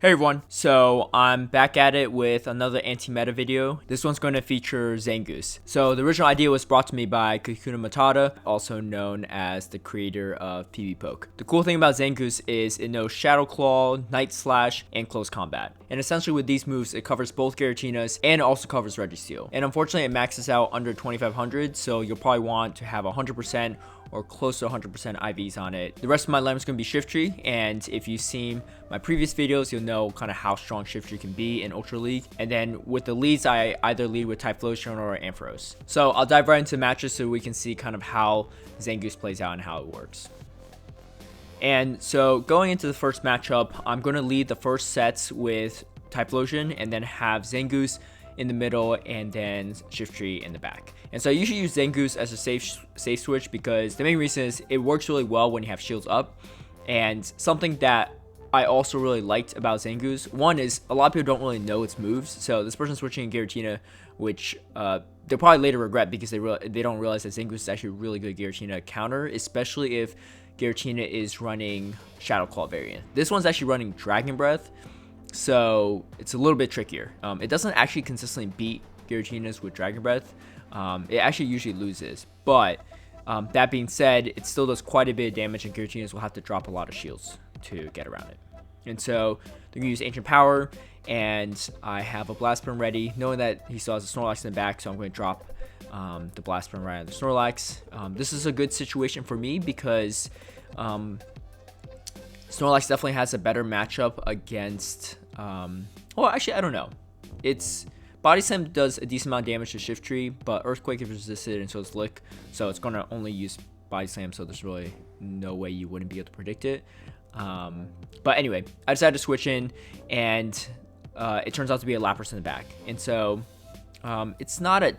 Hey everyone, so I'm back at it with another anti-meta video. This one's going to feature Zangoose. So the original idea was brought to me by Kakuna Matata, also known as the creator of PvPoke. The cool thing about Zangoose is it knows Shadow Claw, Night Slash, and Close Combat. And essentially with these moves, it covers both Giratina and it also covers Registeel. And unfortunately it maxes out under 2500, so you'll probably want to have 100% or close to 100% IVs on it. The rest of my lineup is going to be Shiftry, and if you've seen my previous videos, you'll know kind of how strong Shiftry can be in Ultra League. And then with the leads, I either lead with Typhlosion or Ampharos. So I'll dive right into matches so we can see kind of how Zangoose plays out and how it works. And so going into the first matchup, I'm going to lead the first sets with Typhlosion and then have Zangoose in the middle and then Shiftry in the back. And so I usually use Zangoose as a safe switch because the main reason is it works really well when you have shields up. And something that I also really liked about Zangoose, one is a lot of people don't really know its moves. So this person switching Giratina, which they'll probably later regret because they don't realize that Zangoose is actually a really good Giratina counter, especially if Giratina is running Shadow Claw variant. This one's actually running Dragon Breath, so it's a little bit trickier. It doesn't actually consistently beat Giratinas with Dragon Breath. It actually usually loses, but that being said, it still does quite a bit of damage, and Giratinas will have to drop a lot of shields to get around it. And so they're gonna use Ancient Power, and I have a Blast Burn ready, knowing that he still has a Snorlax in the back, so I'm going to drop the Blast Burn right on the Snorlax. This is a good situation for me because Snorlax definitely has a better matchup against, well, actually, I don't know. It's Body Slam does a decent amount of damage to Shiftry, but Earthquake is resisted and so is Lick, so it's going to only use Body Slam, so there's really no way you wouldn't be able to predict it. But anyway, I decided to switch in, and it turns out to be a Lapras in the back. And so it's not a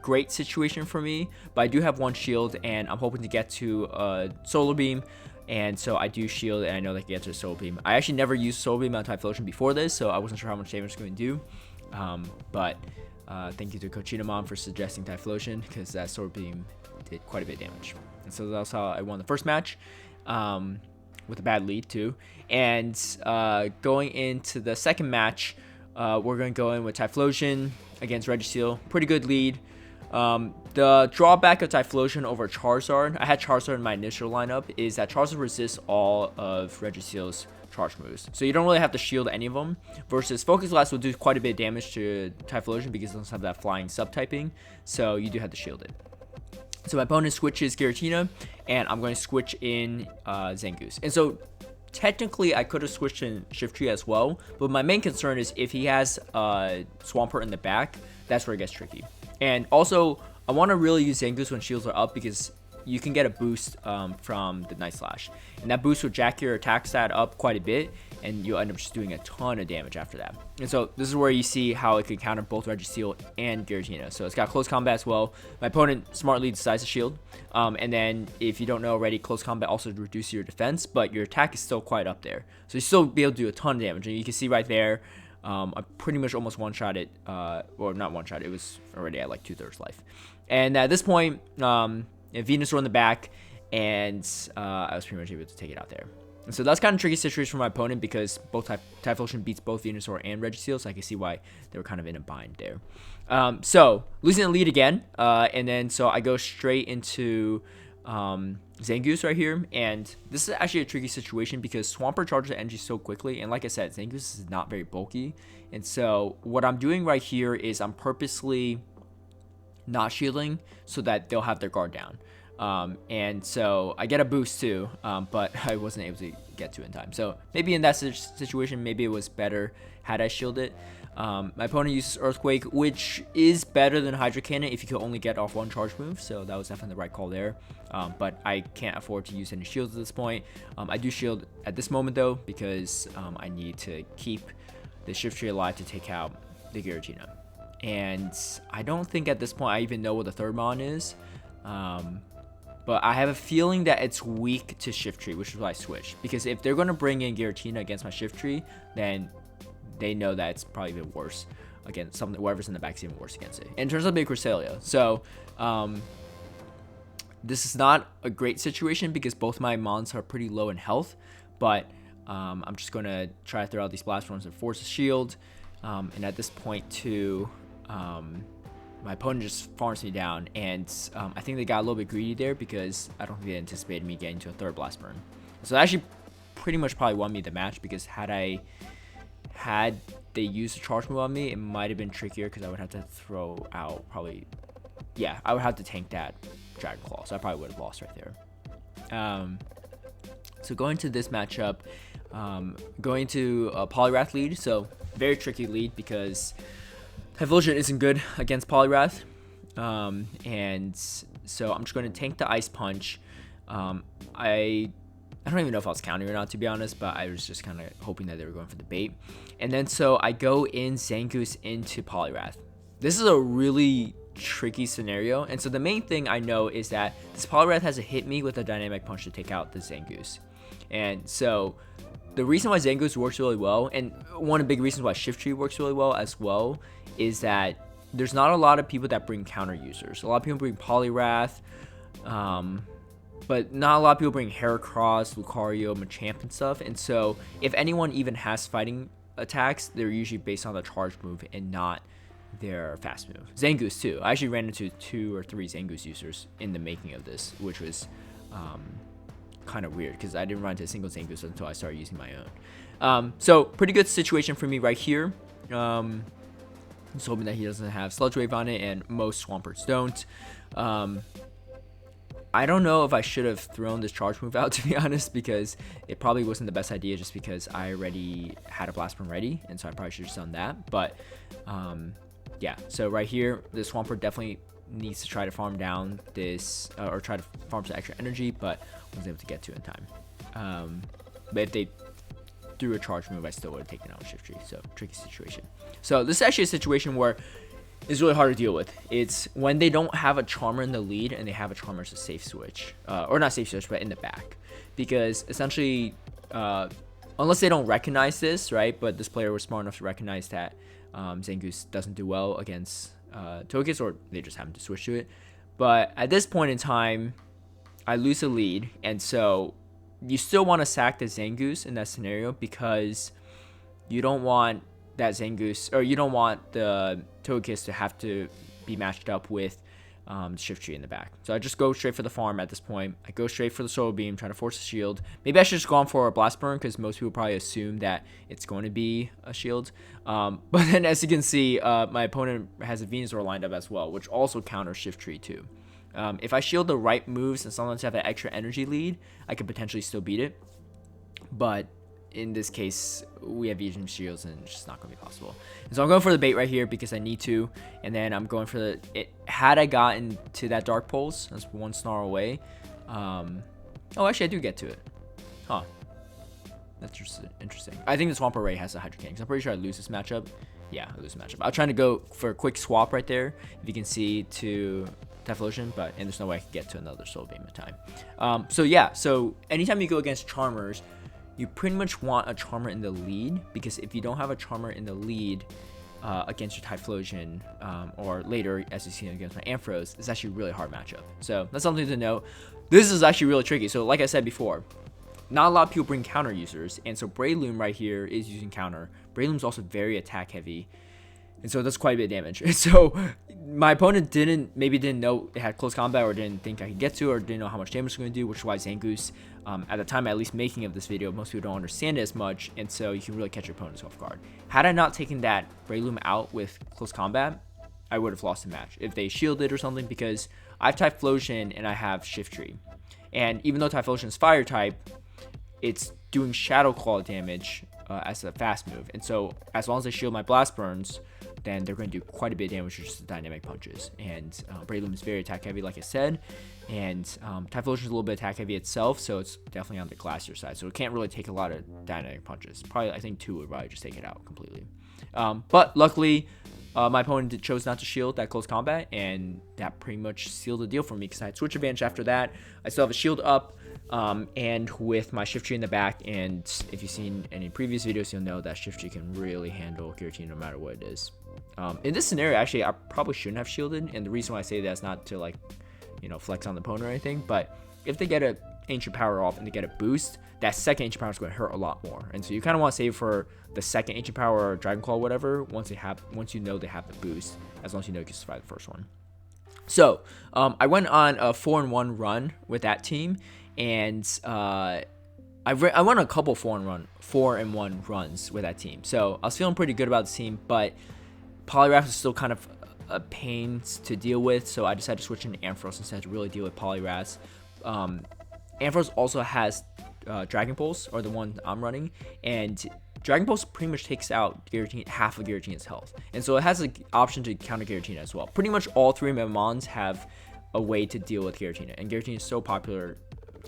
great situation for me, but I do have one shield, and I'm hoping to get to Solar Beam. And so I do shield, and I know that I can get to a Solar Beam. I actually never used Solar Beam on Typhlosion before this, so I wasn't sure how much damage it's going to do. But thank you to Cochinamon for suggesting Typhlosion, because that Solar Beam did quite a bit of damage. And so that's how I won the first match, with a bad lead too. And going into the second match, we're going to go in with Typhlosion against Registeel. Pretty good lead. The drawback of Typhlosion over Charizard, I had Charizard in my initial lineup, is that Charizard resists all of Registeel's charge moves, so you don't really have to shield any of them, versus Focus Blast will do quite a bit of damage to Typhlosion because it doesn't have that flying subtyping, so you do have to shield it. So my opponent switches Giratina, and I'm going to switch in Zangoose. And so technically I could have switched in Shiftry as well, but my main concern is if he has Swampert in the back, that's where it gets tricky. And also, I want to really use Zangoose when shields are up because you can get a boost from the Night Slash. And that boost will jack your attack stat up quite a bit, and you'll end up just doing a ton of damage after that. And so this is where you see how it can counter both Registeel and Giratina. So it's got Close Combat as well. My opponent smartly decides to shield. And then if you don't know already, Close Combat also reduces your defense, but your attack is still quite up there. So you still be able to do a ton of damage. And you can see right there, I pretty much almost one-shot it, or not one-shot, it was already at like 2/3 life. And at this point, Venusaur in the back, and I was pretty much able to take it out there. And so that's kind of a tricky situation for my opponent because both Typhlosion beats both Venusaur and Registeel, so I can see why they were kind of in a bind there. So losing the lead again, and then so I go straight into Zangoose right here, and this is actually a tricky situation because Swampert charges the energy so quickly, and like I said, Zangoose is not very bulky, and so what I'm doing right here is I'm purposely not shielding so that they'll have their guard down, and so I get a boost too, but I wasn't able to get to it in time. So maybe in that situation, maybe it was better had I shielded. My opponent uses Earthquake, which is better than Hydro Cannon if you could only get off one charge move, so that was definitely the right call there. But I can't afford to use any shields at this point. I do shield at this moment though because I need to keep the Shiftry alive to take out the Giratina. And I don't think at this point I even know what the third mon is, but I have a feeling that it's weak to Shiftry, which is why I switched, because if they're going to bring in Giratina against my Shiftry, then they know that it's probably even worse against something, whoever's in the back is even worse against it. And it turns out to be Cresselia. So this is not a great situation because both my mons are pretty low in health, but I'm just going to try to throw out these blast forms and force a shield. And at this point too, my opponent just farms me down, and I think they got a little bit greedy there because I don't think they anticipated me getting to a third blast burn. So that actually pretty much probably won me the match, because had they used a charge move on me, it might have been trickier because I would have to throw out probably, yeah, I would have to tank that Dragon Claw, so I probably would have lost right there. So going to this matchup, going to a Poliwrath lead, so very tricky lead because Typhlosion isn't good against Poliwrath, and so I'm just going to tank the Ice Punch. I don't even know if I was countering or not, to be honest, but I was just kind of hoping that they were going for the bait. And then so I go in Zangoose into Poliwrath. This is a really tricky scenario, and so the main thing I know is that this Poliwrath has to hit me with a Dynamic Punch to take out the Zangoose. And so the reason why Zangoose works really well, and one of the big reasons why Shift Tree works really well as well, is that there's not a lot of people that bring counter users. A lot of people bring Poliwrath, but not a lot of people bring Heracross, Lucario, Machamp, and stuff. And so if anyone even has fighting attacks, they're usually based on the charge move and not their fast move. Zangoose too. I actually ran into 2 or 3 Zangoose users in the making of this, which was kind of weird because I didn't run into a single Zangoose until I started using my own. So pretty good situation for me right here. Just hoping that he doesn't have Sludge Wave on it, and most Swamperts don't. I don't know if I should have thrown this charge move out, to be honest, because it probably wasn't the best idea just because I already had a Blast Burn ready, and so I probably should have done that. But yeah, so right here, the Swampert definitely needs to try to farm down this, or try to farm some extra energy, but wasn't able to get to it in time. But if they threw a charge move, I still would have taken out Shift Tree, so tricky situation. So this is actually a situation where it's really hard to deal with. It's when they don't have a Charmer in the lead and they have a Charmer as a safe switch, or not safe switch, but in the back, because essentially, unless they don't recognize this, right? But this player was smart enough to recognize that Zangoose doesn't do well against Togekiss, or they just happen to switch to it. But at this point in time, I lose the lead, and so you still want to sack the Zangoose in that scenario because you don't want that Zangoose, or you don't want the Togekiss to have to be matched up with Shift Tree in the back. So I just go straight for the farm at this point. I go straight for the Solar Beam, try to force a shield. Maybe I should just go on for a Blast Burn because most people probably assume that it's going to be a shield. But then as you can see, my opponent has a Venusaur lined up as well, which also counters Shift Tree too. If I shield the right moves and sometimes have an extra energy lead, I could potentially still beat it. But in this case, we have Vision Shields and it's just not going to be possible. And so I'm going for the bait right here because I need to. And then I'm going for the... had I gotten to that Dark Pulse, that's one Snarl away. Oh, actually, I do get to it. Huh. That's just interesting. I think the Swamp Array has a Hydro King. I'm pretty sure I lose this matchup. Yeah, I lose the matchup. I'm trying to go for a quick swap right there, if you can see, to Typhlosion, and there's no way I can get to another Soul Beam in time. So yeah, so anytime you go against Charmers, you pretty much want a Charmer in the lead, because if you don't have a Charmer in the lead against your Typhlosion, or later, as you see against my Ampharos, it's actually a really hard matchup. So that's something to note. This is actually really tricky. So like I said before, not a lot of people bring counter users, and so Breloom right here is using counter. Breloom's also very attack heavy, and so that's quite a bit of damage. And so my opponent maybe didn't know it had close combat, or didn't think I could get to, or didn't know how much damage it's going to do, which is why Zangoose, at the time at least making of this video, most people don't understand it as much, and so you can really catch your opponents off guard. Had I not taken that Breloom out with close combat, I would have lost the match if they shielded or something, because I have Typhlosion and I have Shift Tree. And even though Typhlosion is fire type, it's doing Shadow Claw damage as a fast move. And so as long as I shield my Blast Burns, then they're going to do quite a bit of damage with just the Dynamic Punches. And Breloom is very attack heavy, like I said. And Typhlosion is a little bit attack heavy itself, so it's definitely on the classier side. So it can't really take a lot of Dynamic Punches. Probably, I think 2 would probably just take it out completely. But luckily, my opponent chose not to shield that close combat, and that pretty much sealed the deal for me because I had switch advantage after that. I still have a shield up, and with my Shift Tree in the back, and if you've seen any previous videos, you'll know that Shift Tree can really handle Giratina no matter what it is. In this scenario, actually, I probably shouldn't have shielded, and the reason why I say that is not to, like, you know, flex on the opponent or anything, but if they get a ancient power off and they get a boost, that second ancient power is going to hurt a lot more. And so you kind of want to save for the second ancient power or Dragon Claw, whatever, once you know they have the boost, as long as you know you can survive the first one. So I went on a 4-1 run with that team, and I went on a couple 4-1 runs with that team. So I was feeling pretty good about the team, but Poliwrath is still kind of a pain to deal with, so I decided to switch into Ampharos instead to really deal with Poliwrath. Ampharos also has Dragon Pulse, or the one I'm running, and Dragon Pulse pretty much takes out half of Giratina's health, and so it has an option to counter Giratina as well. Pretty much all three of my mons have a way to deal with Giratina, and Giratina is so popular,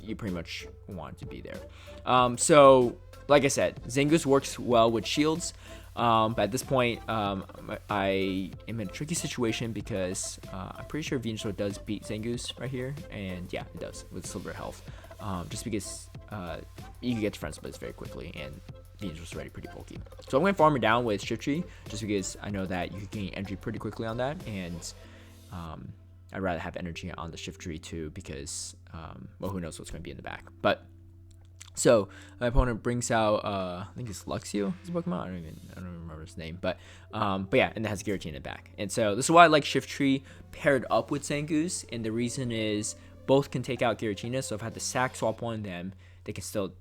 you pretty much want it to be there. So like I said, Zangoose works well with shields, but at this point, I am in a tricky situation because I'm pretty sure Venusaur does beat Zangoose right here, and yeah, it does with silver health. Just because you can get to Friend Splits very quickly, and Venusaur's already pretty bulky. So I'm going to farm it down with Shiftry, just because I know that you can gain energy pretty quickly on that, and I'd rather have energy on the Shiftry too, because, well, who knows what's going to be in the back. But, so, my opponent brings out, I think it's Luxio, his Pokemon, I don't remember his name, but yeah, and it has Giratina in the back. And so, this is why I like Shiftry paired up with Zangoose, and the reason is, both can take out Giratina, so if I had to sack swap one of them, they can still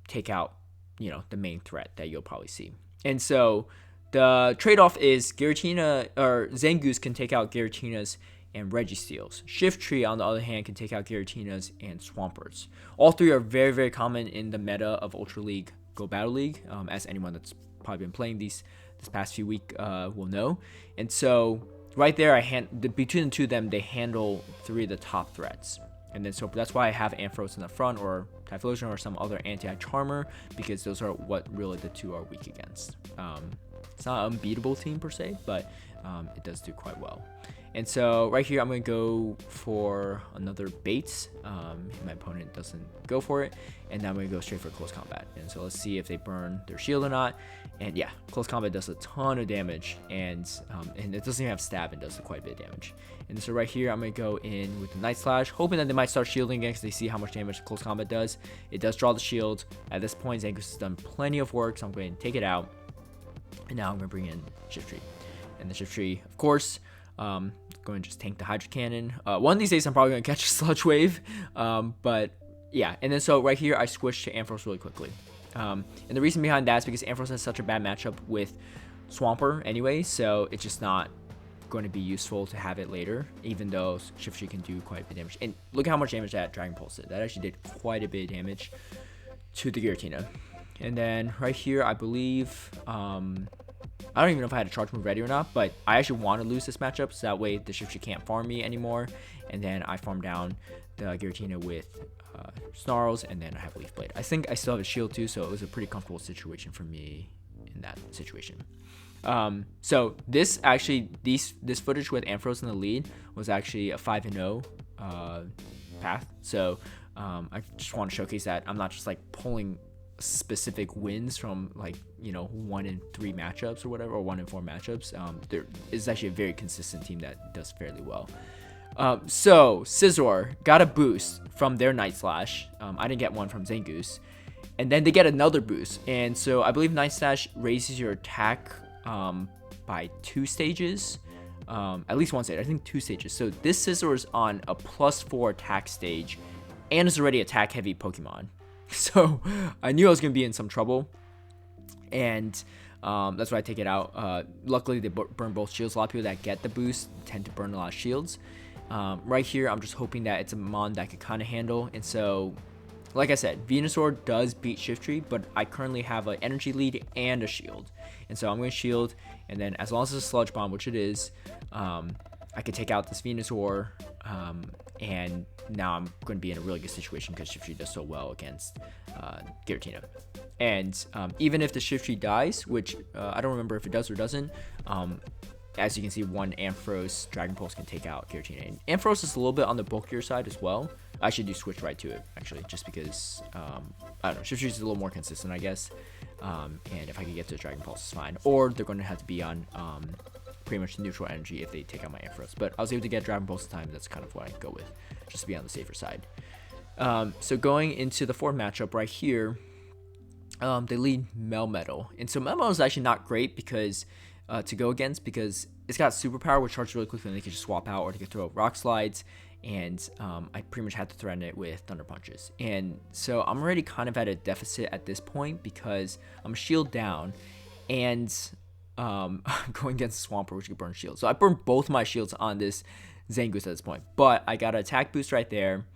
take out, you know, the main threat that you'll probably see. And so the trade-off is Zangoose can take out Giratina's and Registeel's. Shiftry, on the other hand, can take out Giratina's and Swampert's. All three are very, very common in the meta of Ultra League Go Battle League, as anyone that's probably been playing this past few weeks will know. And so right there, between the two of them, they handle three of the top threats. And then so that's why I have Ampharos in the front, or Typhlosion, or some other anti-charmer, because those are what really the two are weak against. It's not an unbeatable team per se, but it does do quite well. And so right here, I'm going to go for another bait. My opponent doesn't go for it, and now I'm going to go straight for close combat. And so let's see if they burn their shield or not. And yeah, close combat does a ton of damage, and it doesn't even have stab, and does quite a bit of damage. And so right here, I'm going to go in with the Night Slash, hoping that they might start shielding again because they see how much damage close combat does. It does draw the shield. At this point, Zangoose has done plenty of work, so I'm going to take it out. And now I'm going to bring in Shiftry. And the Shiftry, of course, going to just tank the Hydro Cannon. One of these days, I'm probably going to catch a Sludge Wave. But yeah, and then so right here, I switched to Ampharos really quickly. And the reason behind that is because Ampharos has such a bad matchup with Swampert anyway, so it's just not going to be useful to have it later, even though Shiftry can do quite a bit of damage. And look at how much damage that Dragon Pulse did. That actually did quite a bit of damage to the Giratina. And then right here, I believe, I don't even know if I had a charge move ready or not, but I actually want to lose this matchup, so that way the Shiftry can't farm me anymore. And then I farm down the Giratina with Snarls, and then I have Leaf Blade. I think I still have a shield too, so it was a pretty comfortable situation for me in that situation. So this actually, this footage with Ampharos in the lead was actually a 5-0 path. So I just want to showcase that I'm not just like pulling specific wins from, like, you know, 1 in 3 matchups or whatever, or 1 in 4 matchups. There is actually a very consistent team that does fairly well. So Scizor got a boost from their Night Slash. I didn't get one from Zangoose, and then they get another boost. And so I believe Night Slash raises your attack by 2 stages, at least 1 stage. I think 2 stages. So this Scizor is on a +4 attack stage, and is already attack heavy Pokemon. So I knew I was gonna be in some trouble, and that's why I take it out. Luckily, they burn both shields. A lot of people that get the boost tend to burn a lot of shields. Right here, I'm just hoping that it's a mon that I could kind of handle. And so, like I said, Venusaur does beat Shiftry, but I currently have an energy lead and a shield. And so I'm going to shield, and then as long as it's a Sludge Bomb, which it is, I could take out this Venusaur, and now I'm going to be in a really good situation because Shiftry does so well against Giratina. And even if the Shiftry dies, which I don't remember if it does or doesn't, as you can see, one Ampharos Dragon Pulse can take out Giratina. And Ampharos is a little bit on the bulkier side as well. I should do switch right to it, actually, just because, I don't know, Shiftry is a little more consistent, I guess. And if I could get to the Dragon Pulse, it's fine. Or they're going to have to be on pretty much neutral energy if they take out my Ampharos. But I was able to get Dragon Pulse this time. That's kind of what I go with, just to be on the safer side. So going into the fourth matchup right here, they lead Melmetal. And so Melmetal is actually not great because to go against, because it's got superpower which charges really quickly and they can just swap out, or they can throw rock slides. And I pretty much had to threaten it with thunder punches. And so I'm already kind of at a deficit at this point because I'm shield down, and I'm going against the Swampert, which can burn shields. So I burned both my shields on this Zangoose at this point, but I got an attack boost right there.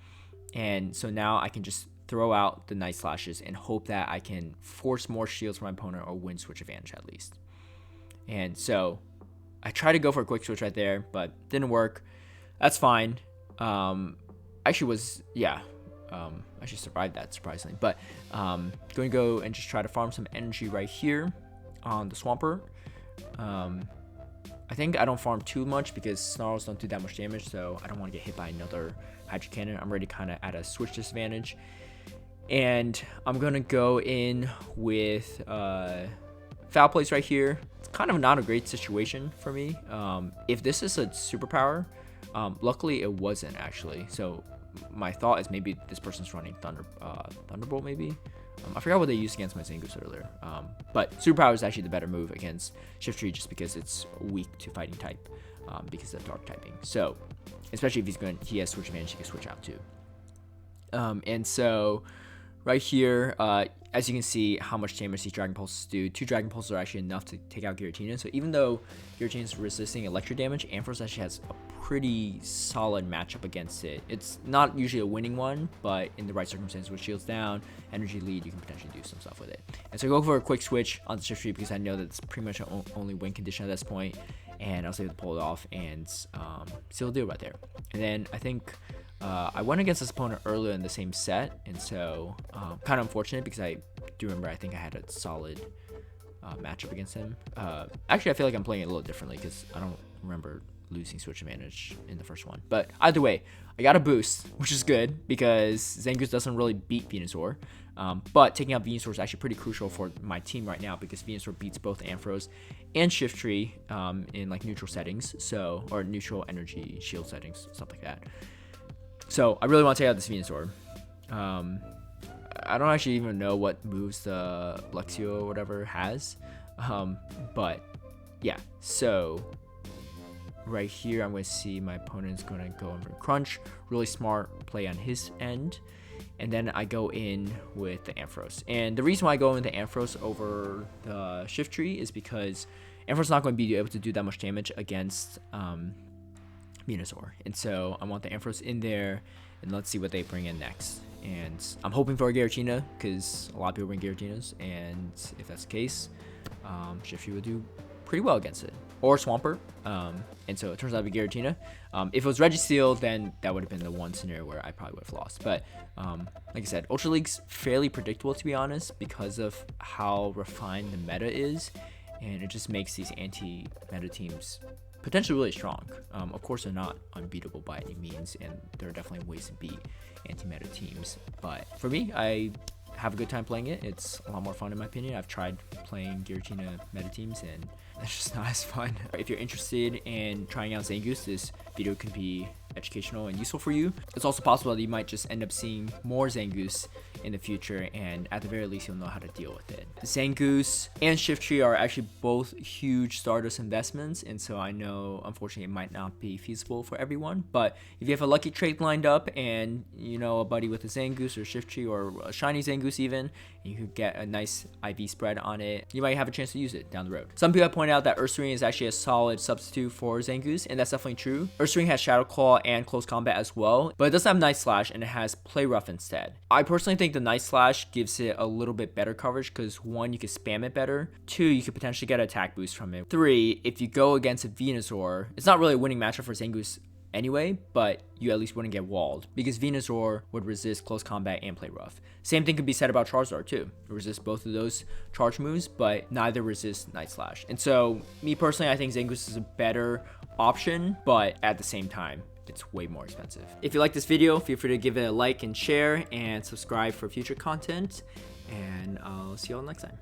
And so now I can just throw out the Night Slashes and hope that I can force more shields for my opponent or win switch advantage at least. And so I tried to go for a quick switch right there, but didn't work. That's fine. Actually survived that surprisingly, but going to go and just try to farm some energy right here on the Swampert. I think I don't farm too much because Snarls don't do that much damage, so I don't want to get hit by another Hydro Cannon. I'm already kind of at a switch disadvantage, and I'm gonna go in with Foul Place right here. It's kind of not a great situation for me. If this is a superpower, luckily it wasn't actually. So my thought is maybe this person's running Thunderbolt maybe. I forgot what they used against my Zangoose earlier. But superpower is actually the better move against Shiftry just because it's weak to fighting type because of dark typing. So especially if he has switch advantage, he can switch out too. And so right here, as you can see how much damage these Dragon Pulses do. 2 Dragon Pulses are actually enough to take out Giratina. So even though Giratina is resisting electric damage, Ampharos actually has a pretty solid matchup against it. It's not usually a winning one, but in the right circumstances with shields down, energy lead, you can potentially do some stuff with it. And so I go for a quick switch on the Shiftry because I know that it's pretty much an only win condition at this point, and I was able to pull it off and seal the deal right there. And then I think I went against this opponent earlier in the same set, and so kind of unfortunate because I do remember I think I had a solid matchup against him. Actually, I feel like I'm playing it a little differently because I don't remember losing switch advantage in the first one. But either way, I got a boost, which is good because Zangoose doesn't really beat Venusaur. But taking out Venusaur is actually pretty crucial for my team right now because Venusaur beats both Ampharos and Shiftry in like neutral settings, so, or neutral energy shield settings, stuff like that. So I really want to take out this Venusaur. I don't actually even know what moves the Luxio or whatever has. But yeah, so right here I'm going to see my opponent's going to go in for Crunch. Really smart play on his end. And then I go in with the Ampharos. And the reason why I go into Ampharos over the Shiftry is because Ampharos is not going to be able to do that much damage against Venusaur. And so I want the Ampharos in there, and let's see what they bring in next. And I'm hoping for a Giratina because a lot of people bring Giratinas, and if that's the case, Shiftry will do pretty well against it. Or Swampert. And so it turns out to be Giratina. If it was Registeel, then that would have been the one scenario where I probably would have lost. But like I said, Ultra League's fairly predictable, to be honest, because of how refined the meta is. And it just makes these anti-meta teams potentially really strong. Of course, they're not unbeatable by any means, and there are definitely ways to beat anti-meta teams. But for me, I have a good time playing it. It's a lot more fun in my opinion. I've tried playing Giratina meta teams, and it's just not as fun. If you're interested in trying out Zangoose, this video can be educational and useful for you. It's also possible that you might just end up seeing more Zangoose in the future, and at the very least, you'll know how to deal with it. Zangoose and Shiftry are actually both huge Stardust investments, and so I know, unfortunately, it might not be feasible for everyone, but if you have a lucky trade lined up and you know a buddy with a Zangoose or Shiftry or a shiny Zangoose even, and you could get a nice IV spread on it, you might have a chance to use it down the road. Some people have pointed out that Ursaring is actually a solid substitute for Zangoose, and that's definitely true. Ursaring has Shadow Claw and Close Combat as well, but it doesn't have Night Slash, and it has Play Rough instead. I personally think the Night Slash gives it a little bit better coverage because 1, you can spam it better, 2, you could potentially get an attack boost from it, 3, if you go against a Venusaur, it's not really a winning matchup for Zangoose anyway, but you at least wouldn't get walled because Venusaur would resist Close Combat and Play Rough. Same thing could be said about Charizard too. It resists both of those charge moves, but neither resists Night Slash. And so, me personally, I think Zangoose is a better option, but at the same time, it's way more expensive. If you like this video, feel free to give it a like and share and subscribe for future content, and I'll see you all next time.